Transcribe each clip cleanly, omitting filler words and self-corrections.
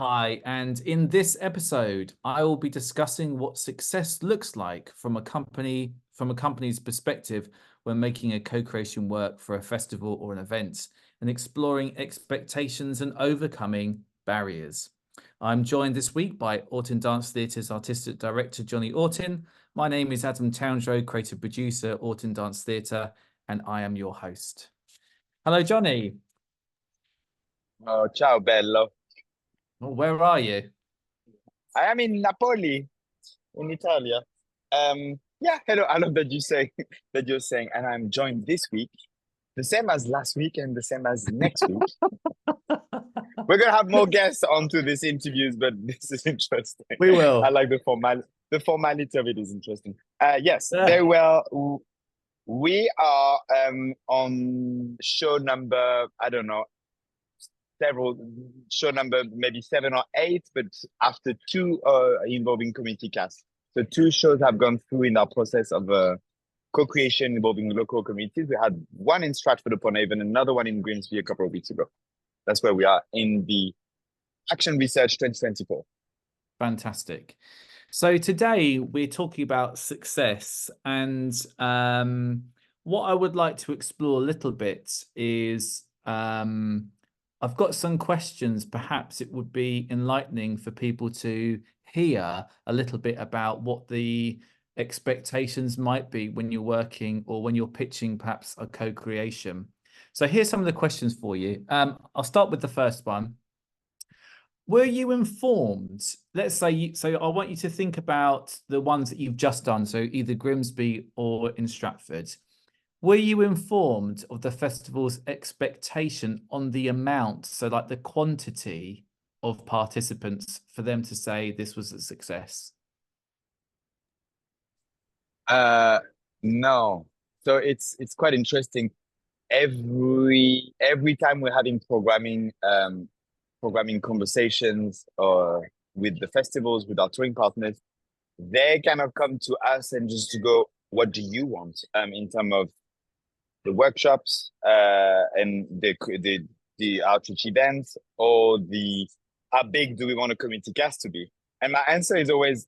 Hi, and in this episode, I will be discussing what success looks like from a company's perspective when making a co-creation work for a festival or an event, and exploring expectations and overcoming barriers. I'm joined this week by Orton Dance Theatre's artistic director, Johnny Orton. My name is Adam Townsend, creative producer, Orton Dance Theatre, and I am your host. Hello, Johnny. Oh, ciao, bello. Well, where are you? I am in Napoli, in Italia. Yeah, hello. I love that you say that you're saying, and I'm joined this week, the same as last week and the same as next week. We're gonna have more guests onto these interviews, but this is interesting. We I will. like the formality of it is interesting. Yes, Yeah. very well. We are on show number, I don't know, several show number maybe 7 or 8, but after two involving community casts. So two shows have gone through in our process of co-creation involving local communities. We had one in Stratford-upon-Avon, another one in Grimsby a couple of weeks ago. That's where we are in the Action Research 2024. Fantastic. So today we're talking about success, and what I would like to explore a little bit is I've got some questions. Perhaps it would be enlightening for people to hear a little bit about what the expectations might be when you're working or when you're pitching perhaps a co-creation. So here's some of the questions for you. I'll start with the first one. Were you informed? Let's say, so I want you to think about the ones that you've just done, so either Grimsby or in Stratford. Were you informed of the festival's expectation on the amount, so like the quantity of participants for them to say this was a success? Uh, no. So it's quite interesting. Every time we're having programming conversations or with the festivals, with our touring partners, they kind of come to us and just to go, what do you want in terms of the workshops and the outreach events, or the how big do we want a community cast to be? And my answer is always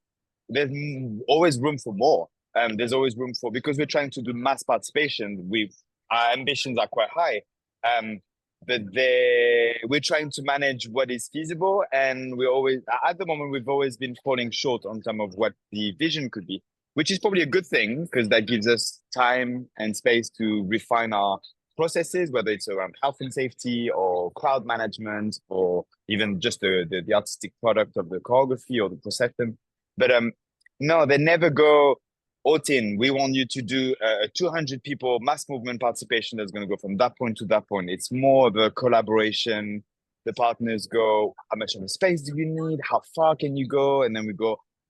there's always room for more. There's always room for, because we're trying to do mass participation. Our ambitions are quite high. But we're trying to manage what is feasible, and we're always at the moment we've always been falling short on terms of what the vision could be, which is probably a good thing because that gives us time and space to refine our processes, whether it's around health and safety or crowd management or even just the artistic product of the choreography or the procession. But no, they never go, Otin, we want you to do a 200 people mass movement participation that's going to go from that point to that point. It's more of a collaboration. The partners go, how much of a space do you need? How far can you go? And then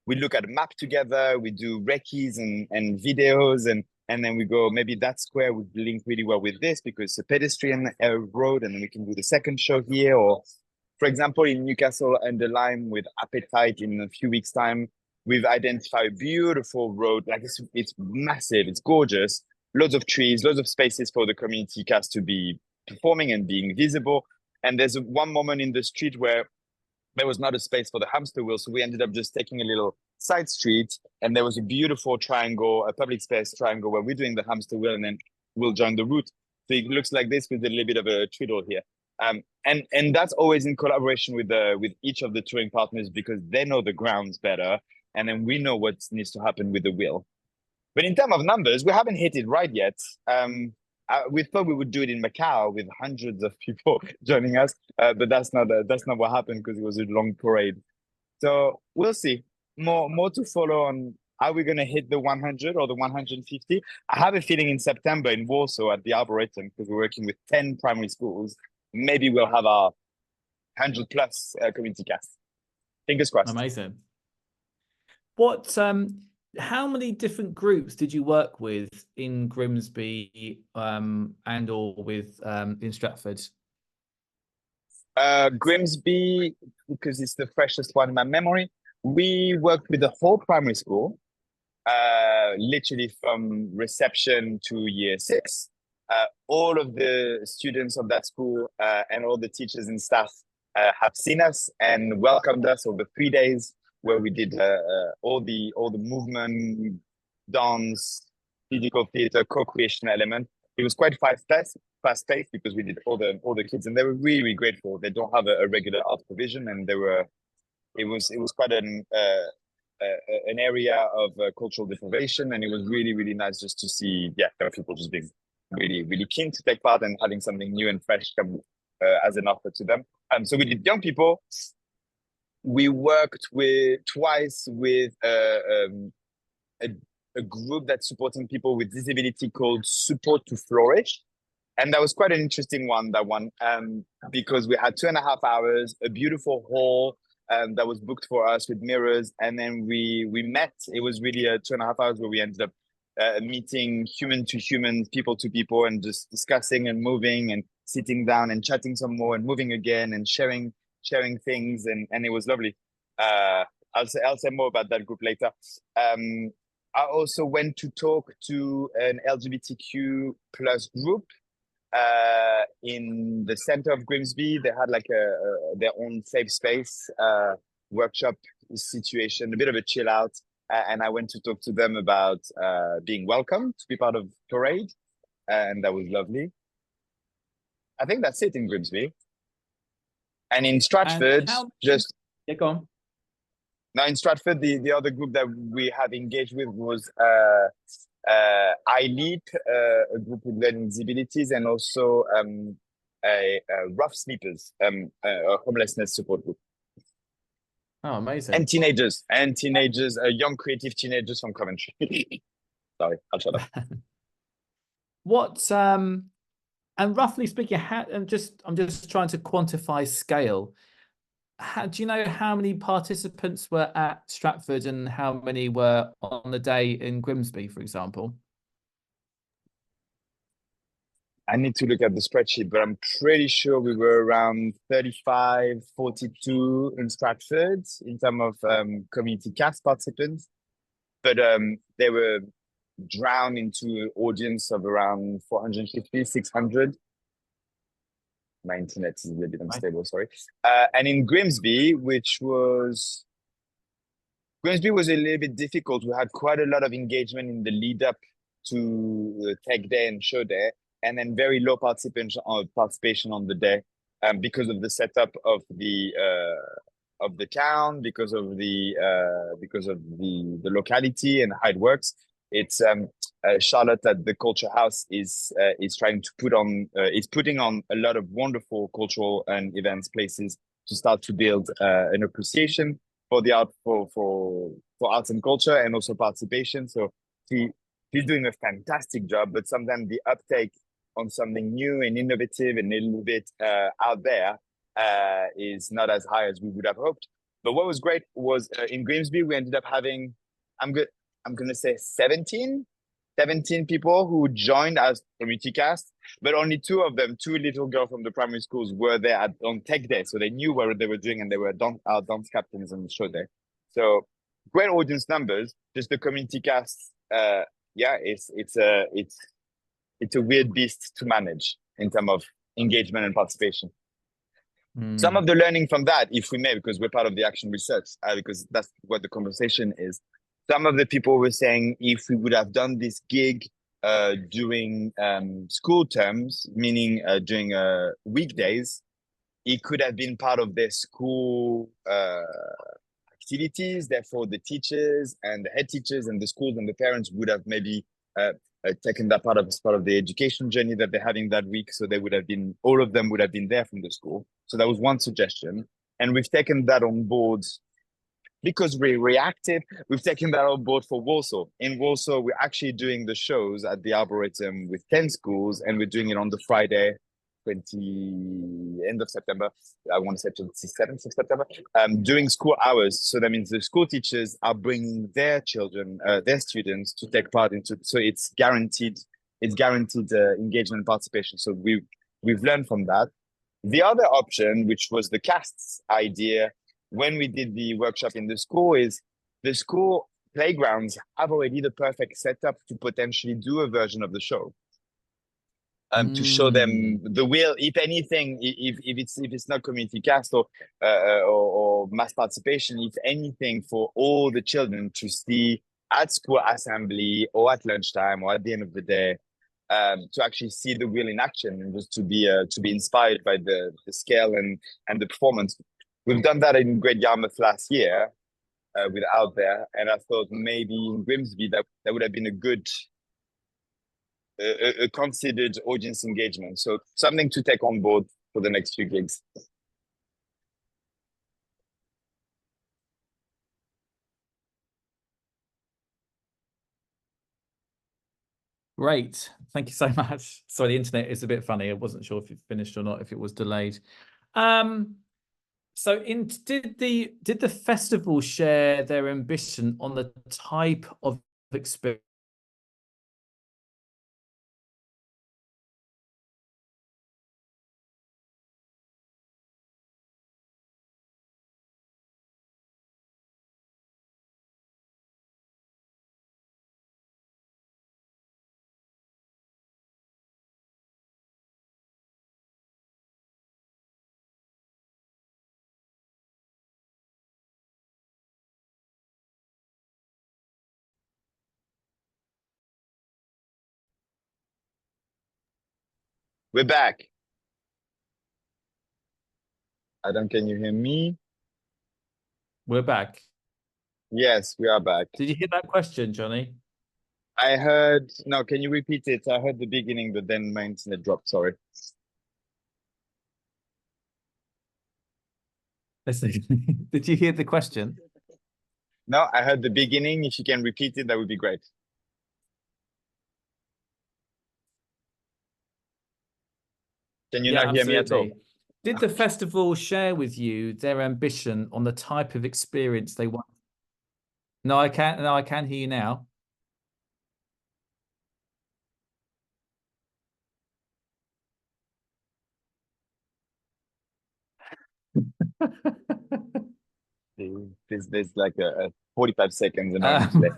we look at a map together, we do recce's and videos, and then we go, maybe that square would link really well with this because it's a pedestrian road, and then we can do the second show here. Or, for example, in Newcastle under Lyme with Appetite in a few weeks' time, we've identified a beautiful road. Like it's massive, it's gorgeous, loads of trees, loads of spaces for the community cast to be performing and being visible. And there's one moment in the street where there was not a space for the hamster wheel. So we ended up just taking a little side street, and there was a beautiful triangle, a public space triangle where we're doing the hamster wheel, and then we'll join the route. So it looks like this with a little bit of a twiddle here. And that's always in collaboration with each of the touring partners because they know the grounds better, and then we know what needs to happen with the wheel. But in terms of numbers, we haven't hit it right yet. We thought we would do it in Macau with hundreds of people joining us, but that's not what happened because it was a long parade. So we'll see. More to follow on. Are we going to hit the 100 or the 150? I have a feeling in September in Warsaw at the Arboretum, because we're working with 10 primary schools. Maybe we'll have our 100 plus community cast. Fingers crossed. Amazing. How many different groups did you work with in Grimsby and or with in Stratford? Grimsby, because it's the freshest one in my memory. We worked with the whole primary school, literally from reception to year 6. All of the students of that school and all the teachers and staff have seen us and welcomed us over 3 days, where we did all the movement, dance, physical theater, co-creation element. It was quite fast paced because we did all the kids, and they were really, really grateful. They don't have a regular art provision, and they were. It was quite an area of cultural deprivation, and it was really, really nice just to see, there are people just being really, really keen to take part and having something new and fresh come as an offer to them. So we did young people. We worked twice with a group that's supporting people with disability called Support to Flourish. And that was quite an interesting one, because we had 2.5 hours, a beautiful hall that was booked for us with mirrors. And then we met. It was really a 2.5 hours where we ended up meeting human to human, people to people, and just discussing and moving and sitting down and chatting some more and moving again and sharing things. And it was lovely. I'll say more about that group later. I also went to talk to an LGBTQ plus group in the center of Grimsby. They had like their own safe space workshop situation, a bit of a chill out. And I went to talk to them about being welcome to be part of Parade. And that was lovely. I think that's it in Grimsby. And in Stratford, Yeah, go on. Now in Stratford, the other group that we have engaged with was iLeap, a group with learning disabilities, and also Rough Sleepers, a homelessness support group. Oh, amazing. And teenagers, young creative teenagers from Coventry. Sorry, I'll shut up. What and roughly speaking, I'm just trying to quantify scale. Do you know how many participants were at Stratford and how many were on the day in Grimsby, for example? I need to look at the spreadsheet, but I'm pretty sure we were around 35, 42 in Stratford in terms of community cast participants. But they were drowned into an audience of around 450, 600. My internet is a little bit unstable, sorry. And in Grimsby, Grimsby was a little bit difficult. We had quite a lot of engagement in the lead up to Tech Day and Show Day, and then very low participation on the day, because of the setup of the town, because of the locality and how it works. It's Charlotte at the Culture House is trying to putting on a lot of wonderful cultural and events places to start to build an appreciation for the art for arts and culture, and also participation. So he's doing a fantastic job, but sometimes the uptake on something new and innovative and a little bit out there is not as high as we would have hoped. But what was great was in Grimsby, we ended up having, I'm going to say 17 people who joined as community cast, but only two little girls from the primary schools were there on Tech Day. So they knew what they were doing, and they were our dance captains on the show day. So great audience numbers, just the community cast. It's a weird beast to manage in terms of engagement and participation. Some of the learning from that, if we may, because we're part of the action research, because that's what the conversation is. Some of the people were saying if we would have done this gig during school terms, meaning during weekdays, it could have been part of their school activities. Therefore, the teachers and the head teachers and the schools and the parents would have maybe taken that part as part of the education journey that they're having that week. So all of them would have been there from the school. So that was one suggestion. And we've taken that on board because we're reactive. We've taken that on board for Warsaw. In Warsaw, we're actually doing the shows at the Arboretum with 10 schools, and we're doing it on the Friday, end of September. I want to say 27th of September, during school hours. So that means the school teachers are bringing their children, their students to take part into, so it's guaranteed engagement and participation. So we've learned from that. The other option, which was the cast's idea, when we did the workshop in the school, is the school playgrounds have already the perfect setup to potentially do a version of the show. to show them Mm. the will. If anything, if it's not community cast or mass participation, if anything, for all the children to see at school assembly or at lunchtime or at the end of the day, to actually see the wheel in action and just to be inspired by the scale and the performance. We've done that in Great Yarmouth last year with Out There, and I thought maybe in Grimsby that would have been a good a considered audience engagement. So something to take on board for the next few gigs. Great. Thank you so much. Sorry, the internet is a bit funny. I wasn't sure if it finished or not, if it was delayed. So did the festival share their ambition on the type of experience? We're back. Adam, can you hear me? We're back. Yes, we are back. Did you hear that question, Johnny? I heard, no, can you repeat it? I heard the beginning, but then my internet dropped, sorry. Listen, did you hear the question? No, I heard the beginning. If you can repeat it, that would be great. Can you Yeah, not hear me at all? absolutely. Did the festival share with you their ambition on the type of experience they want? No, I can't. No, I can hear you now. There's like a 45 seconds annoying delay.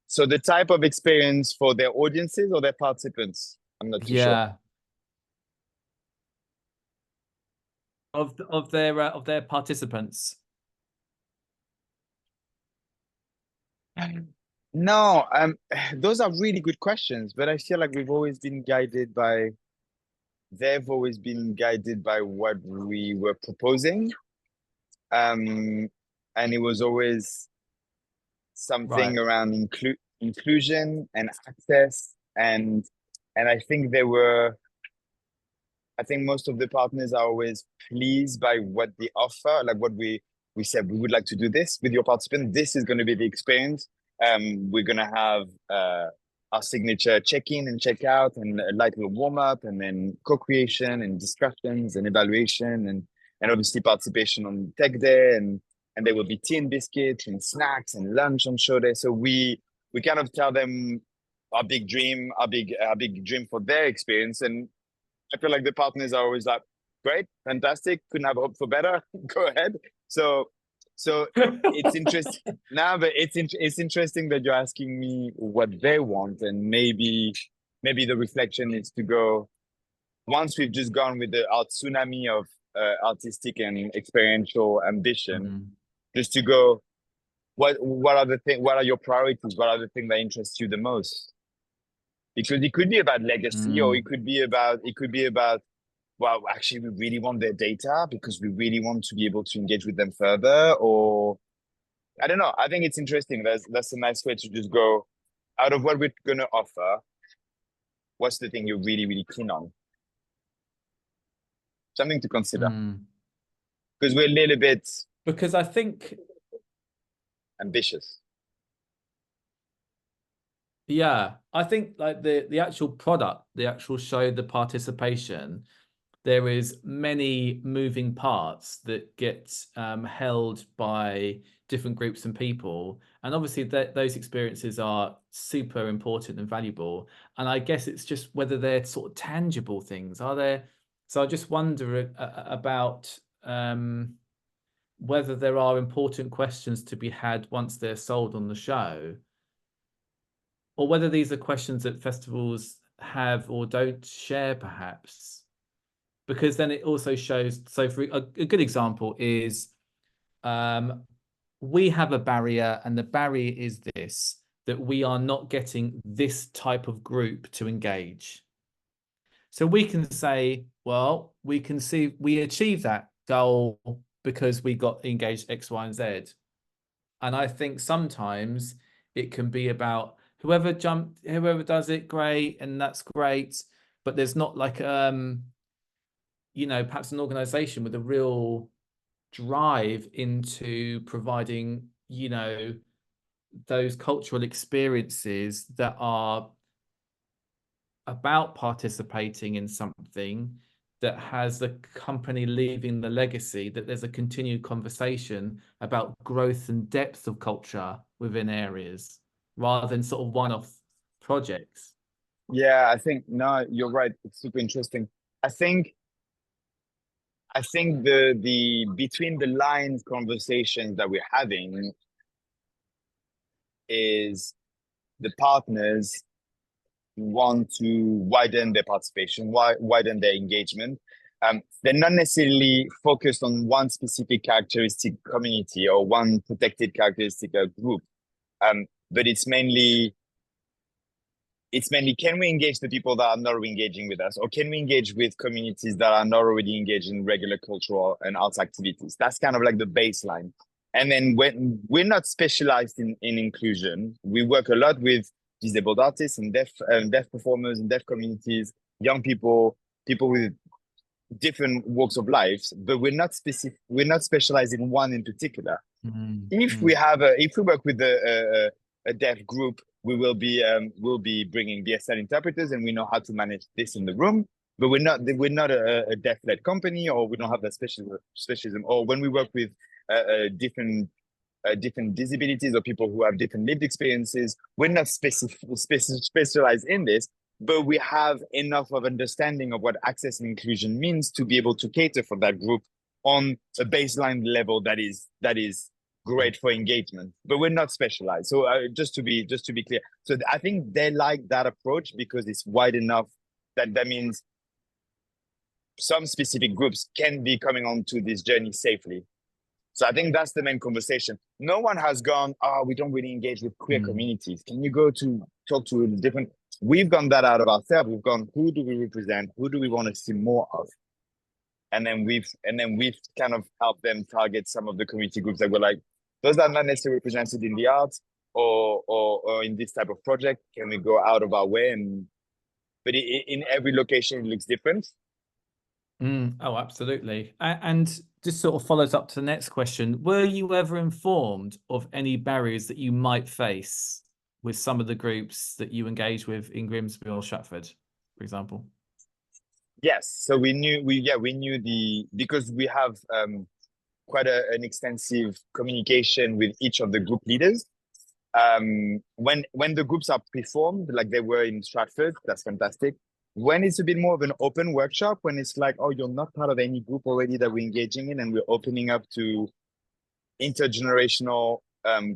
So the type of experience for their audiences or their participants? I'm not too sure. Yeah, of their participants. No, those are really good questions, but I feel like they've always been guided by what we were proposing. And it was always something Right. around inclusion and access and I think most of the partners are always pleased by what they offer, like what we said we would like to do this with your participant. This is going to be the experience. We're going to have our signature check-in and check-out and a light little warm-up and then co-creation and discussions and evaluation and obviously participation on tech day and there will be tea and biscuits and snacks and lunch on show day. So we kind of tell them our big dream for their experience. And I feel like the partners are always like, great, fantastic, couldn't have hoped for better. Go ahead. So it's interesting now, but it's interesting that you're asking me what they want, and maybe the reflection is to go once we've just gone with our tsunami of artistic and experiential ambition, just to go, what are your priorities? What are the things that interest you the most? Because it could be about legacy, or it could be about well, actually we really want their data because we really want to be able to engage with them further, or I don't know. I think it's interesting. That's a nice way to just go out of what we're gonna offer. What's the thing you're really, really keen on? Something to consider. Because we're a little bit Because I think ambitious. Yeah, I think like the actual product, the actual show, the participation, there is many moving parts that get held by different groups and people, and obviously those experiences are super important and valuable. And I guess it's just whether they're sort of tangible things. Are there? So I just wonder about whether there are important questions to be had once they're sold on the show, or whether these are questions that festivals have or don't share, perhaps, because then it also shows. So for a good example is, we have a barrier, and the barrier is this, that we are not getting this type of group to engage. So we can say, well, we can see we achieve that goal because we got engaged X, Y, and Z. And I think sometimes it can be about whoever does it, great, and that's great. But there's not like perhaps an organization with a real drive into providing, those cultural experiences that are about participating in something that has the company leaving the legacy, that there's a continued conversation about growth and depth of culture within areas rather than sort of one-off projects. Yeah, I think no, you're right. It's super interesting. I think the between the lines conversations that we're having is the partners want to widen their participation, widen their engagement. They're not necessarily focused on one specific characteristic community or one protected characteristic group, but it's mainly can we engage the people that are not engaging with us, or can we engage with communities that are not already engaged in regular cultural and arts activities? That's kind of like the baseline. And then when we're not specialized in inclusion, we work a lot with disabled artists and deaf performers and deaf communities, young people with different walks of life, but we're not specialized in one in particular. If we work with a deaf group, we'll be bringing BSL interpreters, and we know how to manage this in the room. But we're not a deaf-led company, or we don't have that specialism. Or when we work with different disabilities or people who have different lived experiences, we're not specialized in this, but we have enough of understanding of what access and inclusion means to be able to cater for that group on a baseline level that is great for engagement, but we're not specialized. So just to be clear, so I think they like that approach because it's wide enough that means some specific groups can be coming onto this journey safely. So I think that's the main conversation. No one has gone, we don't really engage with queer communities. Can you go to talk to different? We've gone that out of ourselves. We've gone, who do we represent? Who do we want to see more of? And then we've kind of helped them target some of the community groups that were like, those are not necessarily represented in the arts or in this type of project. Can we go out of our way? But in every location, it looks different. Oh, absolutely. And this sort of follows up to the next question. Were you ever informed of any barriers that you might face with some of the groups that you engage with in Grimsby or Stratford, for example? Yes. So we knew because we have quite an extensive communication with each of the group leaders. When the groups are performed, like they were in Stratford, that's fantastic. When it's a bit more of an open workshop, when it's like, you're not part of any group already that we're engaging in, and we're opening up to intergenerational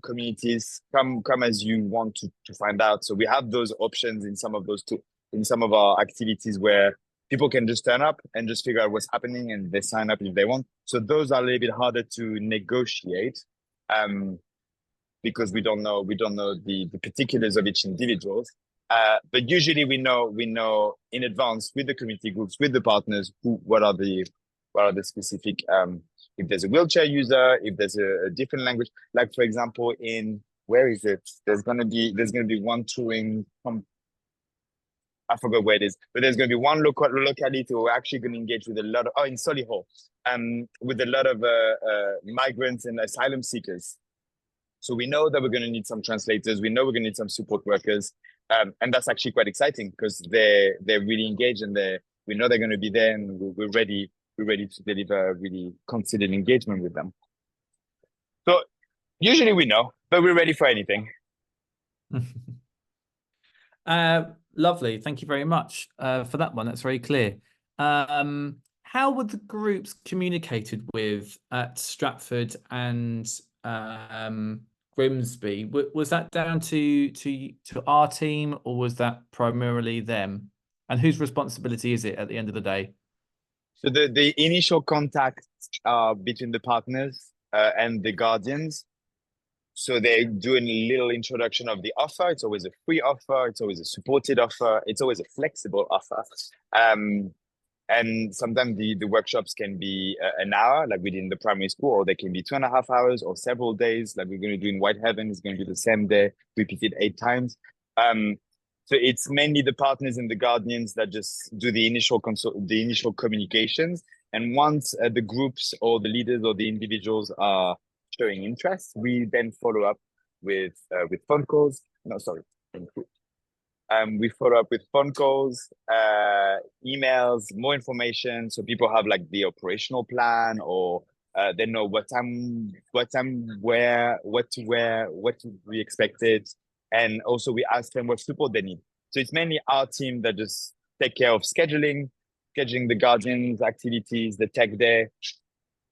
communities, come as you want to find out. So we have those options in some of our activities where people can just turn up and just figure out what's happening, and they sign up if they want. So those are a little bit harder to negotiate because we don't know the particulars of each individual. But usually we know in advance with the community groups, with the partners, what are the specific if there's a wheelchair user, if there's a different language, like for example where is it? There's gonna be one touring I forgot where it is, but there's going to be one locality who are actually going to engage with a lot of, in Solihull, with a lot of migrants and asylum seekers. So we know that we're going to need some translators. We know we're going to need some support workers. And that's actually quite exciting because they're really engaged, and we know they're going to be there, and we're ready to deliver really considered engagement with them. So usually we know, but we're ready for anything. Lovely. Thank you very much for that one. That's very clear. How were the groups communicated with at Stratford and Grimsby? Was that down to our team, or was that primarily them? And whose responsibility is it at the end of the day? So the initial contact between the partners and the guardians. So they do a little introduction of the offer. It's always a free offer. It's always a supported offer. It's always a flexible offer. And sometimes the workshops can be an hour, like within the primary school, or they can be 2.5 hours or several days, like we're going to do in Whitehaven. It's going to be the same day, repeated 8 times. So it's mainly the partners and the guardians that just do the initial communications. And once the groups or the leaders or the individuals are showing interest, we then follow up with phone calls. No, sorry. We follow up with phone calls, emails, more information, so people have like the operational plan, or they know what time, where, what to wear, what to be expected, and also we ask them what support they need. So it's mainly our team that just take care of scheduling the guardians' activities, the tech day,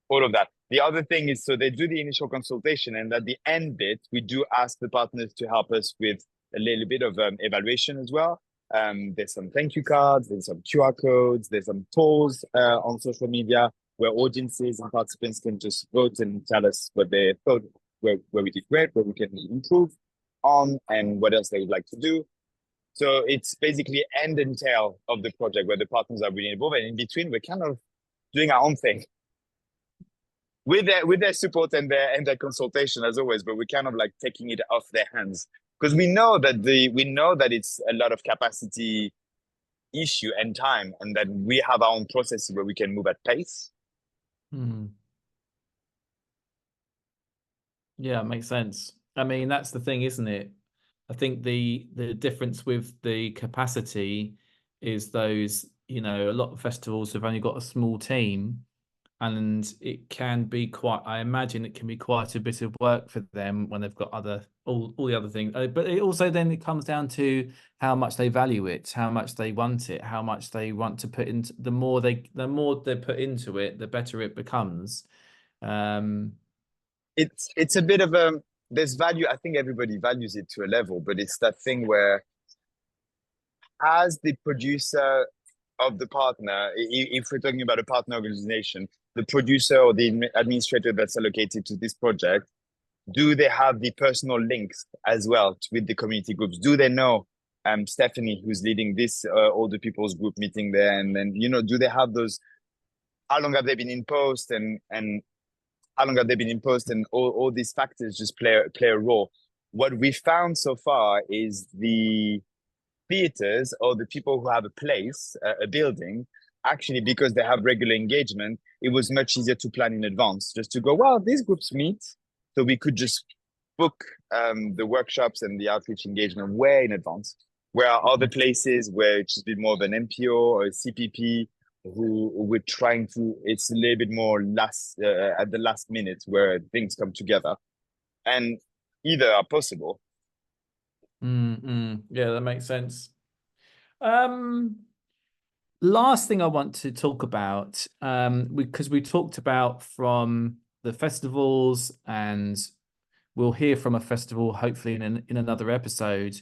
all of that. The other thing is, so they do the initial consultation, and at the end bit, we do ask the partners to help us with a little bit of evaluation as well. There's some thank you cards, there's some QR codes, there's some polls on social media where audiences and participants can just vote and tell us what they thought, where we did great, where we can improve on, and what else they would like to do. So it's basically end and tail of the project where the partners are really involved, and in between, we're kind of doing our own thing with their support and their consultation as always, but we're kind of like taking it off their hands, because we know that it's a lot of capacity issue and time, and that we have our own processes where we can move at pace. Yeah, it makes sense. I mean, that's the thing, isn't it? I think the difference with the capacity is those, a lot of festivals have only got a small team, and it can be I imagine it can be quite a bit of work for them when they've got all the other things. But it comes down to how much they value it, how much they want it, how much they want to put into. The more they put into it, the better it becomes. It's a bit of there's value. I think everybody values it to a level, but it's that thing where, as the producer of the partner, if we're talking about a partner organization, the producer or the administrator that's allocated to this project, do they have the personal links as well with the community groups? Do they know Stephanie, who's leading this older people's group meeting there? And then, do they have those? How long have they been in post, and how long have they been in post? And all these factors just play a role. What we found so far is the theaters, or the people who have a place, a building, actually, because they have regular engagement, it was much easier to plan in advance, just to go, well, these groups meet, so we could just book the workshops and the outreach engagement way in advance. Where are other places where it's just a bit more of an MPO or a CPP, who we're trying to, it's a little bit more at the last minute where things come together, and either are possible. Yeah, that makes sense. Last thing I want to talk about, because we talked about from the festivals, and we'll hear from a festival hopefully in another episode.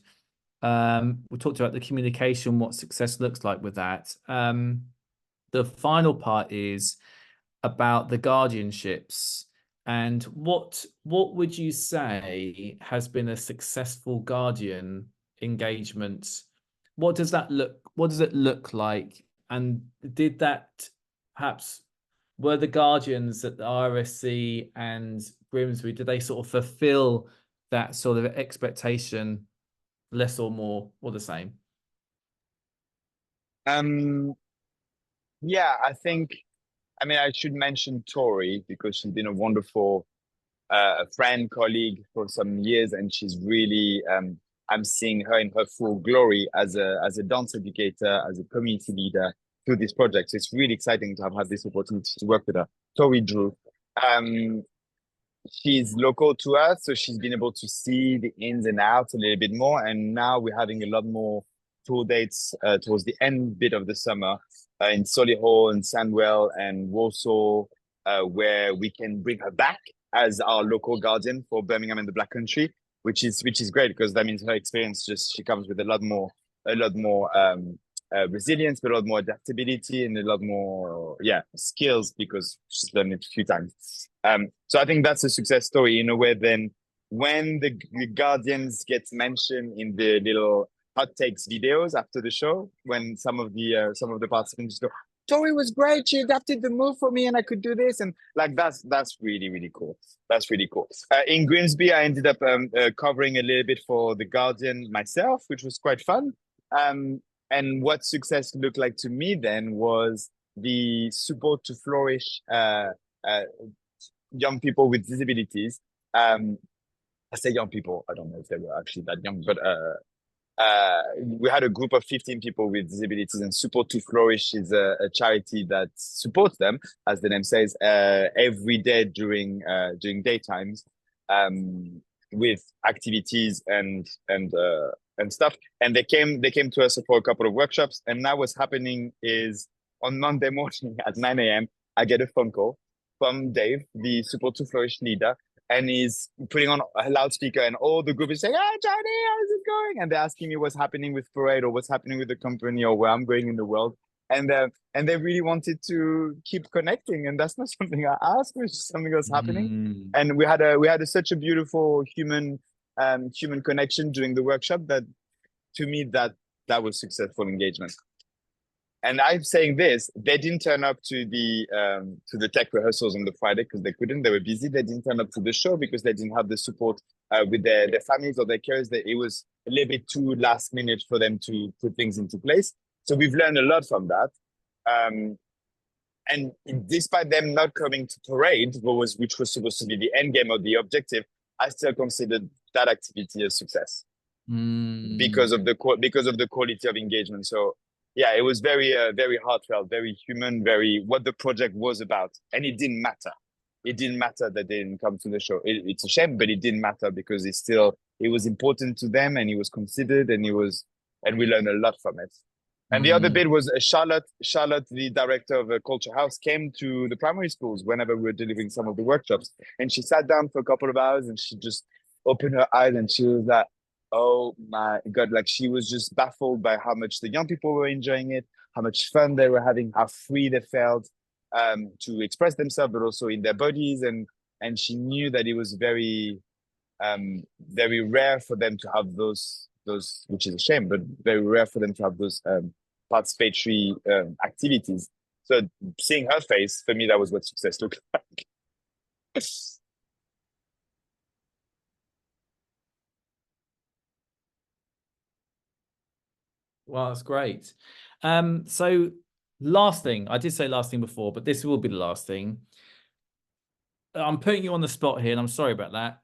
We talked about the communication, what success looks like with that. The final part is about the guardianships, and what would you say has been a successful guardian engagement? What does it look like? And did that perhaps, were the guardians at the RSC and Grimsby, did they sort of fulfill that sort of expectation, less or more, or the same? Yeah, I should mention Tori, because she's been a wonderful friend, colleague for some years, and she's really, I'm seeing her in her full glory as a dance educator, as a community leader through this project. So it's really exciting to have had this opportunity to work with her. Tori Drew. She's local to us, so she's been able to see the ins and outs a little bit more. And now we're having a lot more tour dates towards the end bit of the summer in Solihull and Sandwell and Warsaw, where we can bring her back as our local guardian for Birmingham and the Black Country, which is great, because that means her experience she comes with a lot more resilience, but a lot more adaptability and a lot more, skills because she's done it a few times. So I think that's a success story in a way. Then when the Guardians gets mentioned in the little hot takes videos after the show, when some of the participants just go, Tori was great. She adapted the move for me, and I could do this. And like that's really really cool. That's really cool. In Grimsby, I ended up covering a little bit for the Guardian myself, which was quite fun. And what success looked like to me then was the support to flourish young people with disabilities. I say young people. I don't know if they were actually that young, but we had a group of 15 people with disabilities, and Support to Flourish is a charity that supports them, as the name says, every day during daytimes, with activities and stuff. And they came to us for a couple of workshops. And now what's happening is on Monday morning at 9 a.m., I get a phone call from Dave, the Support to Flourish leader, and he's putting on a loudspeaker, and all the group is saying, "Hey, Johnny, how's it going?" And they're asking me what's happening with Parade, or what's happening with the company, or where I'm going in the world. And they really wanted to keep connecting, and that's not something I asked, it's just something that's happening. And we had such a beautiful human connection during the workshop that, to me, that was successful engagement. And I'm saying this, they didn't turn up to the tech rehearsals on the Friday because they couldn't. They were busy. They didn't turn up to the show because they didn't have the support with their families or their carers. It was a little bit too last minute for them to put things into place. So we've learned a lot from that. And despite them not coming to Parade, which was supposed to be the end game or the objective, I still considered that activity a success because of the quality of engagement. So yeah, it was very very heartfelt, very human, very what the project was about, and it didn't matter. It didn't matter that they didn't come to the show. It's a shame, but it didn't matter because it was important to them, and it was considered, and we learned a lot from it. And the other bit was Charlotte, the director of Culture House, came to the primary schools whenever we were delivering some of the workshops. And she sat down for a couple of hours and she just opened her eyes and she was like, oh my God, like she was just baffled by how much the young people were enjoying it, how much fun they were having, how free they felt to express themselves, but also in their bodies. And she knew that it was very, very rare for them to have those, which is a shame, but very rare for them to have those participatory activities. So seeing her face, for me, that was what success looked like. Well, that's great. So last thing, I did say last thing before, but this will be the last thing. I'm putting you on the spot here, and I'm sorry about that.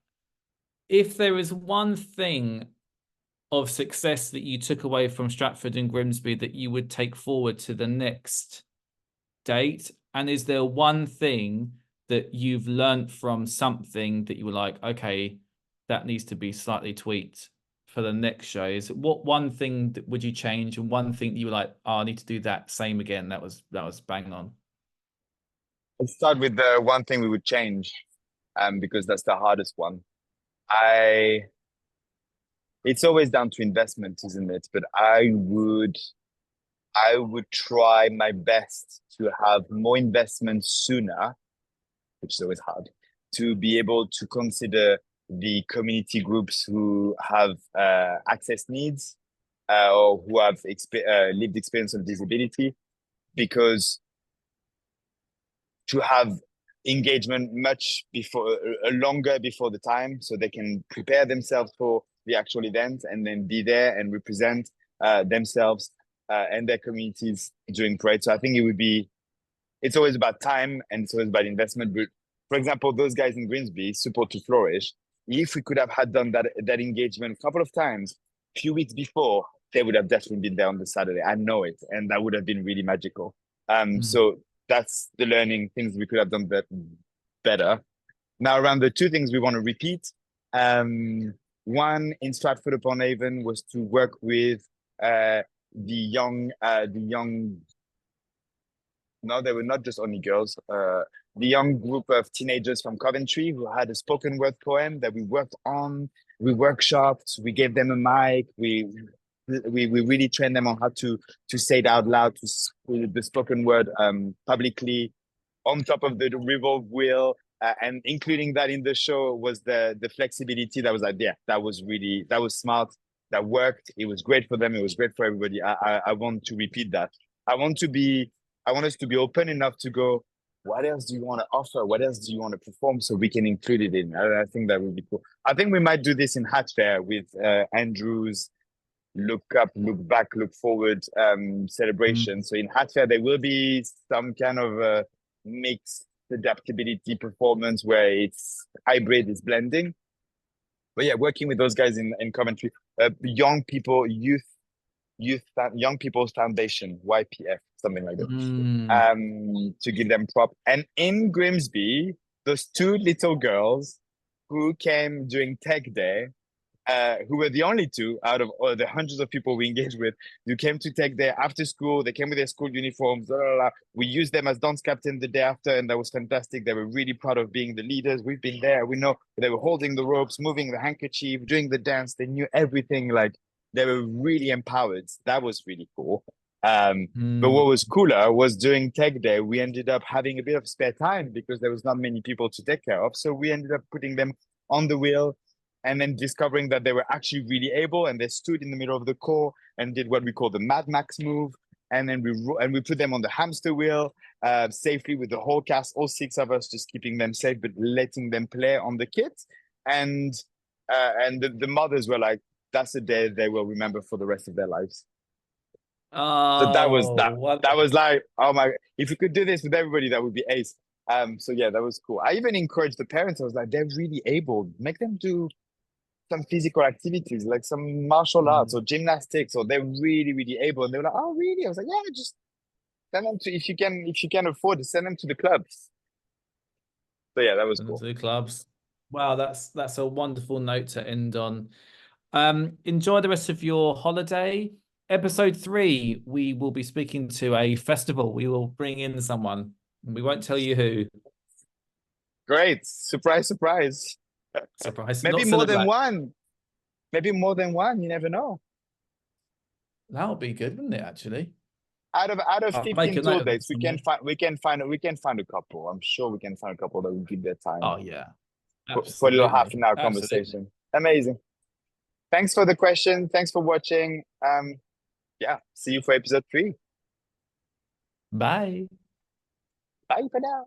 If there is one thing of success that you took away from Stratford and Grimsby that you would take forward to the next date, and is there one thing that you've learned from something that you were like, okay, that needs to be slightly tweaked for the next shows? What one thing would you change, and one thing that you were like, oh, I need to do that same again? That was bang on. Let's start with the one thing we would change, because that's the hardest one. It's always down to investment, isn't it? But I would try my best to have more investment sooner, which is always hard, to be able to consider the community groups who have access needs or who have lived experience of disability, because to have engagement much before, longer before the time, so they can prepare themselves for the actual event and then be there and represent themselves and their communities during Parade. So I think it's always about time and it's always about investment. But for example, those guys in Grimsby, Support to Flourish, if we could have done that engagement a couple of times, a few weeks before, they would have definitely been there on the Saturday. I know it. And that would have been really magical. So that's the learning, things we could have done better. Now, around the two things we want to repeat. One in Stratford upon Avon was to work with the young. No, they were not just only girls. The young group of teenagers from Coventry who had a spoken word poem that we worked on. We workshopped. We gave them a mic. We we really train them on how to say it out loud, the spoken word publicly, on top of the revolve wheel. And including that in the show was the flexibility that was like, yeah, that was smart. That worked. It was great for them. It was great for everybody. I want to repeat that. I want us to be open enough to go, what else do you want to offer? What else do you want to perform so we can include it in? I think that would be cool. I think we might do this in Hat Fair with Andrew's look up, look back, look forward celebration. So in Hat Fair, there will be some kind of mixed adaptability performance where it's hybrid, it's blending. But yeah, working with those guys in Coventry, young people's foundation, YPF, something like that, to give them prop. And in Grimsby, those two little girls who came during Tech Day, who were the only two out of all the hundreds of people we engaged with, who came to Tech Day after school. They came with their school uniforms. Blah, blah, blah. We used them as dance captain the day after, and that was fantastic. They were really proud of being the leaders. We've been there. We know they were holding the ropes, moving the handkerchief, doing the dance. They knew everything. Like, they were really empowered. That was really cool. But what was cooler was during Tech Day, we ended up having a bit of spare time because there was not many people to take care of. So we ended up putting them on the wheel, and then discovering that they were actually really able, and they stood in the middle of the core and did what we call the Mad Max move. And then we put them on the hamster wheel safely with the whole cast, all 6 of us, just keeping them safe, but letting them play on the kit. And the mothers were like, that's a day they will remember for the rest of their lives. So that was like, oh my, if we could do this with everybody, that would be ace. So yeah, that was cool. I even encouraged the parents. I was like, they're really able. Make them do some physical activities, like some martial arts or gymnastics, or they're really, really able. And they were like, oh, really? I was like, yeah, just send them to, if you can afford to send them to the clubs. So yeah, that was cool. To the clubs. Wow, that's a wonderful note to end on. Enjoy the rest of your holiday. Episode 3, we will be speaking to a festival. We will bring in someone. We won't tell you who. Great. Surprise, surprise. Surprise. Maybe more than one. Maybe more than one. You never know. That would be good, wouldn't it, actually? Out of 15 tour dates, we can find a couple. I'm sure we can find a couple that will give their time. Oh yeah. For a little half an hour conversation. Amazing. Thanks for the question. Thanks for watching. Yeah, see you for episode 3. Bye. Bye for now.